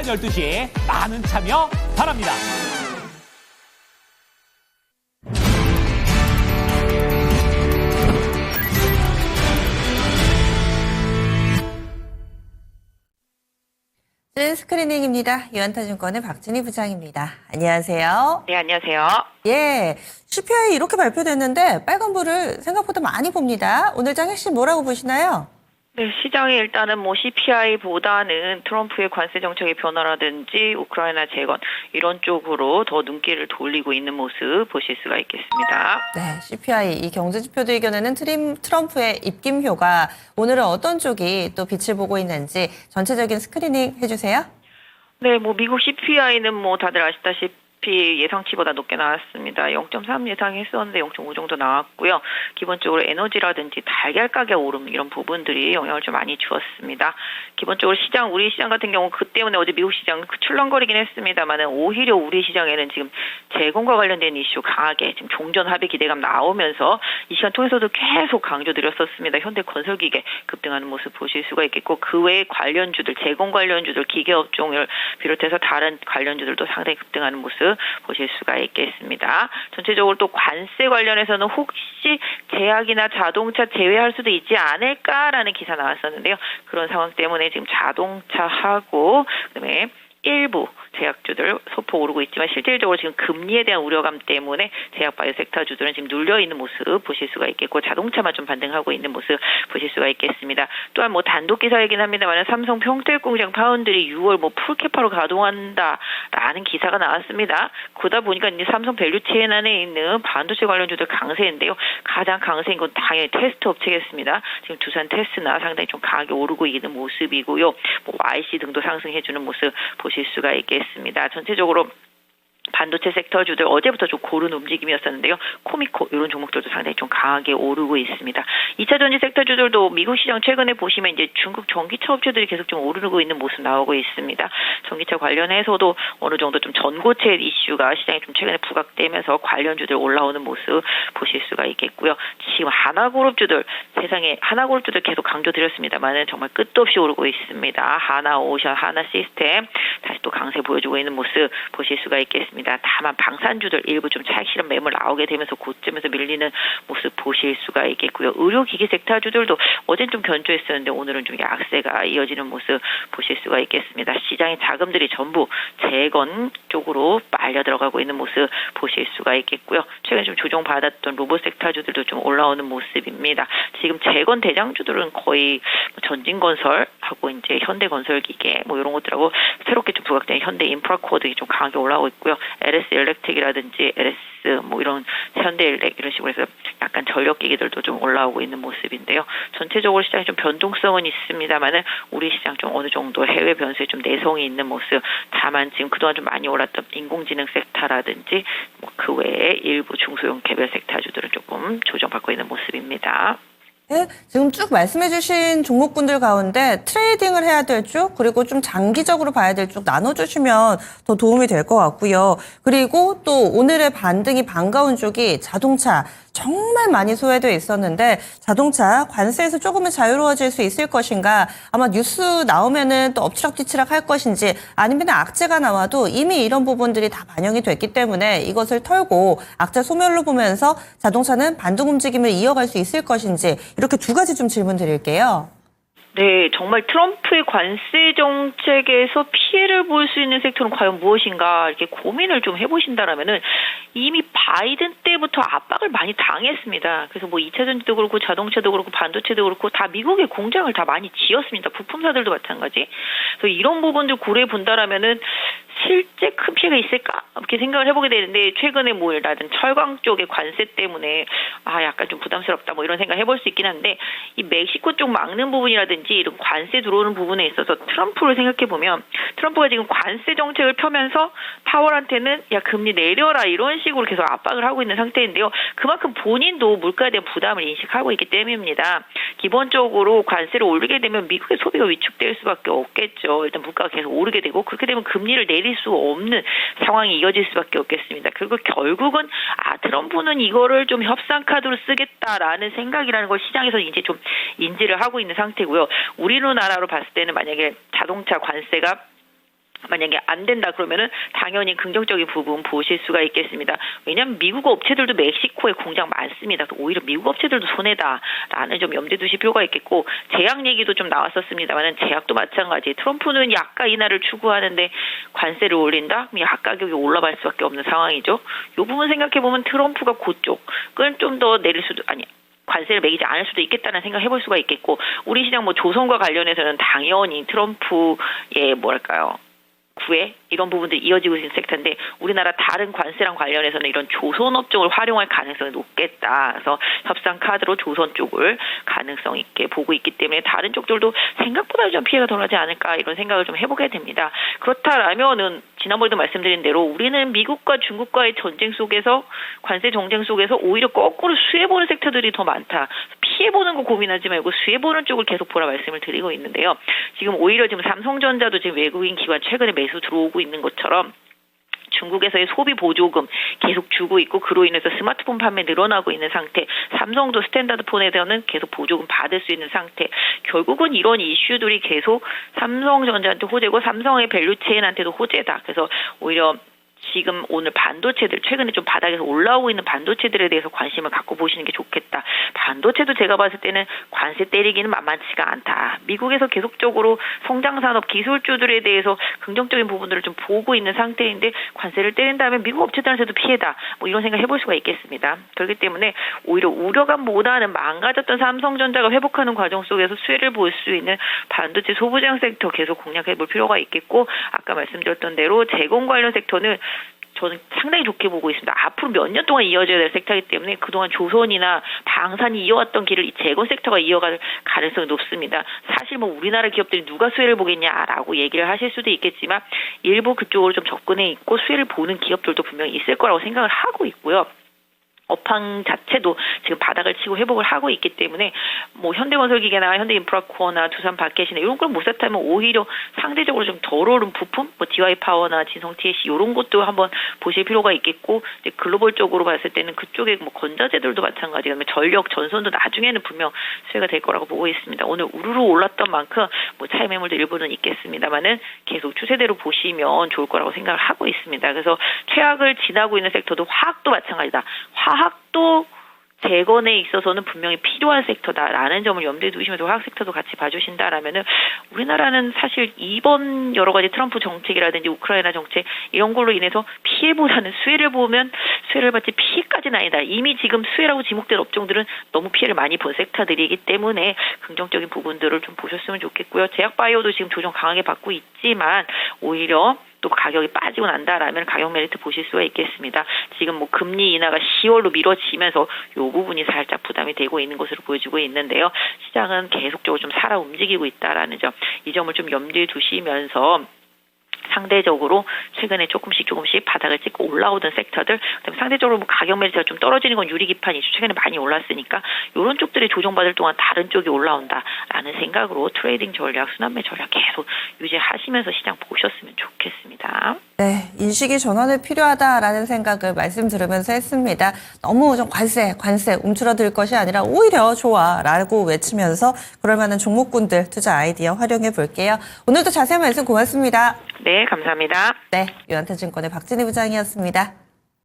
12시에 많은 참여 바랍니다. 스크리닝입니다. 유한타증권의 박진희 부장입니다. 안녕하세요. 네, 안녕하세요. 예, CPI 이렇게 발표됐는데 빨간불을 생각보다 많이 봅니다. 오늘 장 핵심 뭐라고 보시나요? 네, 시장이 일단은 CPI보다는 트럼프의 관세 정책의 변화라든지 우크라이나 재건 이런 쪽으로 더 눈길을 돌리고 있는 모습 보실 수가 있겠습니다. 네, CPI 이 경제 지표도 이겨내는 트럼프의 입김효가 오늘은 어떤 쪽이 또 빛을 보고 있는지 전체적인 스크리닝 해주세요. 네, 미국 CPI는 다들 아시다시피 예상치보다 높게 나왔습니다. 0.3 예상했었는데 0.5 정도 나왔고요. 기본적으로 에너지라든지 달걀 가격 오름 이런 부분들이 영향을 좀 많이 주었습니다. 기본적으로 우리 시장 같은 경우 그 때문에 어제 미국 시장 출렁거리긴 했습니다만은 오히려 우리 시장에는 지금 재건과 관련된 이슈 강하게 지금 종전 합의 기대감 나오면서 이 시간 통해서도 계속 강조드렸었습니다. 현대건설기계 급등하는 모습 보실 수가 있겠고 그 외에 관련주들, 재건 관련주들, 기계업종을 비롯해서 다른 관련주들도 상당히 급등하는 모습 보실 수가 있겠습니다. 전체적으로 또 관세 관련해서는 혹시 제약이나 자동차 제외할 수도 있지 않을까라는 기사 나왔었는데요. 그런 상황 때문에 지금 자동차하고 그다음에 일부 제약주들 소폭 오르고 있지만 실질적으로 지금 금리에 대한 우려감 때문에 제약 바이오 섹터주들은 지금 눌려있는 모습 보실 수가 있겠고 자동차만 좀 반등하고 있는 모습 보실 수가 있겠습니다. 또한 단독 기사이긴 합니다만 삼성 평택 공장 파운드리 6월 풀캐파로 가동한다라는 기사가 나왔습니다. 그러다 보니까 이제 삼성 밸류체인 안에 있는 반도체 관련주들 강세인데요. 가장 강세인 건 당연히 테스트 업체겠습니다. 지금 두산 테스트나 상당히 좀 강하게 오르고 있는 모습이고요. YC 등도 상승해주는 모습 보실 수가 있겠습니다. 전체적으로 반도체 섹터주들 어제부터 좀 고른 움직임이었었는데요. 코미코 이런 종목들도 상당히 좀 강하게 오르고 있습니다. 2차 전지 섹터주들도 미국 시장 최근에 보시면 이제 중국 전기차 업체들이 계속 좀 오르고 있는 모습 나오고 있습니다. 전기차 관련해서도 어느 정도 좀 전고체 이슈가 시장에 좀 최근에 부각되면서 관련주들 올라오는 모습 보실 수가 있겠고요. 지금 하나그룹주들 세상에 하나그룹주들 계속 강조드렸습니다만은 정말 끝도 없이 오르고 있습니다. 하나오션, 하나시스템 다시 또 강세 보여주고 있는 모습 보실 수가 있겠습니다. 다만 방산주들 일부 좀 차익 실현 매물 나오게 되면서 고점에서 밀리는 모습 보실 수가 있겠고요. 의료기기 섹터주들도 어제는 좀 견조했었는데 오늘은 좀 약세가 이어지는 모습 보실 수가 있겠습니다. 시장의 자금들이 전부 재건 쪽으로 빨려 들어가고 있는 모습 보실 수가 있겠고요. 최근에 좀 조정받았던 로봇 섹터주들도 좀 올라오는 모습입니다. 지금 재건 대장주들은 거의 전진건설하고 이제 현대건설기계 이런 것들하고 새롭게 좀 부각된 현대인프라코어들이 좀 강하게 올라오고 있고요. LS 일렉틱이라든지 LS 이런 현대일렉 이런 식으로 해서 약간 전력기기들도 좀 올라오고 있는 모습인데요. 전체적으로 시장이 좀 변동성은 있습니다만은 우리 시장 좀 어느 정도 해외 변수에 좀 내성이 있는 모습. 다만 지금 그동안 좀 많이 올랐던 인공지능 섹터라든지 그 외에 일부 중소형 개별 섹터주들은 조금 조정받고 있는 모습입니다. 네, 지금 쭉 말씀해주신 종목군들 가운데 트레이딩을 해야 될 쪽, 그리고 좀 장기적으로 봐야 될 쪽 나눠주시면 더 도움이 될 것 같고요. 그리고 또 오늘의 반등이 반가운 쪽이 자동차, 정말 많이 소외되어 있었는데 자동차 관세에서 조금은 자유로워질 수 있을 것인가, 아마 뉴스 나오면은 또 엎치락뒤치락 할 것인지, 아니면 악재가 나와도 이미 이런 부분들이 다 반영이 됐기 때문에 이것을 털고 악재 소멸로 보면서 자동차는 반등 움직임을 이어갈 수 있을 것인지, 이렇게 두 가지 좀 질문 드릴게요. 네, 정말 트럼프의 관세 정책에서 피해를 볼 수 있는 섹터는 과연 무엇인가 이렇게 고민을 좀 해보신다라면은 이미 바이든 때부터 압박을 많이 당했습니다. 그래서 2차 전지도 그렇고 자동차도 그렇고 반도체도 그렇고 다 미국의 공장을 다 많이 지었습니다. 부품사들도 마찬가지. 그래서 이런 부분들 고려해 본다라면은 실제 큰 피해가 있을까? 이렇게 생각을 해보게 되는데 최근에 라든 철강 쪽의 관세 때문에 약간 좀 부담스럽다 이런 생각 해볼 수 있긴 한데 이 멕시코 쪽 막는 부분이라든지 이런 관세 들어오는 부분에 있어서 트럼프를 생각해 보면 트럼프가 지금 관세 정책을 펴면서 파월한테는 금리 내려라 이런 식으로 계속 압박을 하고 있는 상태인데요. 그만큼 본인도 물가에 대한 부담을 인식하고 있기 때문입니다. 기본적으로 관세를 올리게 되면 미국의 소비가 위축될 수밖에 없겠죠. 일단 물가가 계속 오르게 되고 그렇게 되면 금리를 내릴 수 없는 상황이 이어질 수밖에 없겠습니다. 그리고 결국은 트럼프는 이거를 좀 협상 카드로 쓰겠다라는 생각이라는 걸 시장에서 이제 좀 인지를 하고 있는 상태고요. 우리나라로 봤을 때는 만약에 자동차 관세가 만약에 안 된다 그러면은 당연히 긍정적인 부분 보실 수가 있겠습니다. 왜냐하면 미국 업체들도 멕시코에 공장 많습니다. 오히려 미국 업체들도 손해다라는 좀 염두에 두실 필요가 있겠고, 제약 얘기도 좀 나왔었습니다만은 제약도 마찬가지. 트럼프는 약가 인하를 추구하는데 관세를 올린다? 그럼 약 가격이 올라갈 수밖에 없는 상황이죠. 이 부분 생각해 보면 트럼프가 그쪽은 좀 더 내릴 수도 관세를 매기지 않을 수도 있겠다는 생각 해볼 수가 있겠고, 우리 시장 뭐 조선과 관련해서는 당연히 트럼프의 구애 이런 부분들이 이어지고 있는 섹터인데, 우리나라 다른 관세랑 관련해서는 이런 조선 업종을 활용할 가능성이 높겠다. 그래서 협상 카드로 조선 쪽을 가능성 있게 보고 있기 때문에 다른 쪽들도 생각보다 좀 피해가 덜하지 않을까 이런 생각을 좀 해보게 됩니다. 그렇다라면은 지난번에도 말씀드린 대로 우리는 미국과 중국과의 전쟁 속에서, 관세 정쟁 속에서 오히려 거꾸로 수혜보는 섹터들이 더 많다. 피해보는 거 고민하지 말고 수혜보는 쪽을 계속 보라 말씀을 드리고 있는데요. 지금 오히려 지금 삼성전자도 지금 외국인 기관 최근에 매수 들어오고 있는 것처럼 중국에서의 소비 보조금 계속 주고 있고, 그로 인해서 스마트폰 판매 늘어나고 있는 상태, 삼성도 스탠다드폰에 대해서는 계속 보조금 받을 수 있는 상태, 결국은 이런 이슈들이 계속 삼성전자한테 호재고 삼성의 밸류체인한테도 호재다. 그래서 오히려 지금 오늘 반도체들 최근에 좀 바닥에서 올라오고 있는 반도체들에 대해서 관심을 갖고 보시는 게 좋겠다. 반도체도 제가 봤을 때는 관세 때리기는 만만치가 않다. 미국에서 계속적으로 성장산업 기술주들에 대해서 긍정적인 부분들을 좀 보고 있는 상태인데, 관세를 때린다면 미국 업체들한테도 피해다. 뭐 이런 생각 해볼 수가 있겠습니다. 그렇기 때문에 오히려 우려감보다는 망가졌던 삼성전자가 회복하는 과정 속에서 수혜를 볼 수 있는 반도체 소부장 섹터 계속 공략해볼 필요가 있겠고, 아까 말씀드렸던 대로 제공 관련 섹터는 저는 상당히 좋게 보고 있습니다. 앞으로 몇 년 동안 이어져야 될 섹터이기 때문에 그동안 조선이나 방산이 이어왔던 길을 이 재건 섹터가 이어갈 가능성이 높습니다. 사실 뭐 우리나라 기업들이 누가 수혜를 보겠냐라고 얘기를 하실 수도 있겠지만, 일부 그쪽으로 좀 접근해 있고 수혜를 보는 기업들도 분명히 있을 거라고 생각을 하고 있고요. 업황 자체도 지금 바닥을 치고 회복을 하고 있기 때문에 뭐 현대건설기계나 현대인프라코어나 두산바켓이나 이런 걸 못 샀다면 오히려 상대적으로 좀 덜 오른 부품, 뭐 DY파워나 진성TSC 이런 것도 한번 보실 필요가 있겠고, 이제 글로벌적으로 봤을 때는 그쪽에 뭐 건자재들도 마찬가지, 그다음에 전력, 전선도 나중에는 분명 수혜가 될 거라고 보고 있습니다. 오늘 우르르 올랐던 만큼 뭐 차익 매물도 일부는 있겠습니다만은 계속 추세대로 보시면 좋을 거라고 생각을 하고 있습니다. 그래서 최악을 지나고 있는 섹터도 화학도 마찬가지다. 화학도 재건에 있어서는 분명히 필요한 섹터다라는 점을 염두에 두시면서 화학 섹터도 같이 봐주신다라면은, 우리나라는 사실 이번 여러 가지 트럼프 정책이라든지 우크라이나 정책 이런 걸로 인해서 피해보다는 수혜를 보면 수혜를 받지 피해까지는 아니다. 이미 지금 수혜라고 지목된 업종들은 너무 피해를 많이 본 섹터들이기 때문에 긍정적인 부분들을 좀 보셨으면 좋겠고요. 제약바이오도 지금 조정 강하게 받고 있지만 오히려 또 가격이 빠지고 난다라면 가격 메리트 보실 수가 있겠습니다. 지금 뭐 금리 인하가 10월로 미뤄지면서 이 부분이 살짝 부담이 되고 있는 것으로 보여지고 있는데요. 시장은 계속적으로 좀 살아 움직이고 있다라는 점, 이 점을 좀 염두에 두시면서 상대적으로 최근에 조금씩 바닥을 찍고 올라오던 섹터들, 그다음에 상대적으로 뭐 가격 메리트가 좀 떨어지는 건 유리기판이 최근에 많이 올랐으니까 이런 쪽들이 조정받을 동안 다른 쪽이 올라온다라는 생각으로 트레이딩 전략, 순환매 전략 계속 유지하시면서 시장 보셨으면 좋겠습니다. 네, 인식이 전환이 필요하다라는 생각을 말씀 들으면서 했습니다. 너무 좀 관세 움츠러들 것이 아니라 오히려 좋아라고 외치면서 그럴 만한 종목군들 투자 아이디어 활용해 볼게요. 오늘도 자세한 말씀 고맙습니다. 네, 감사합니다. 네, 유한태증권의 박진희 부장이었습니다.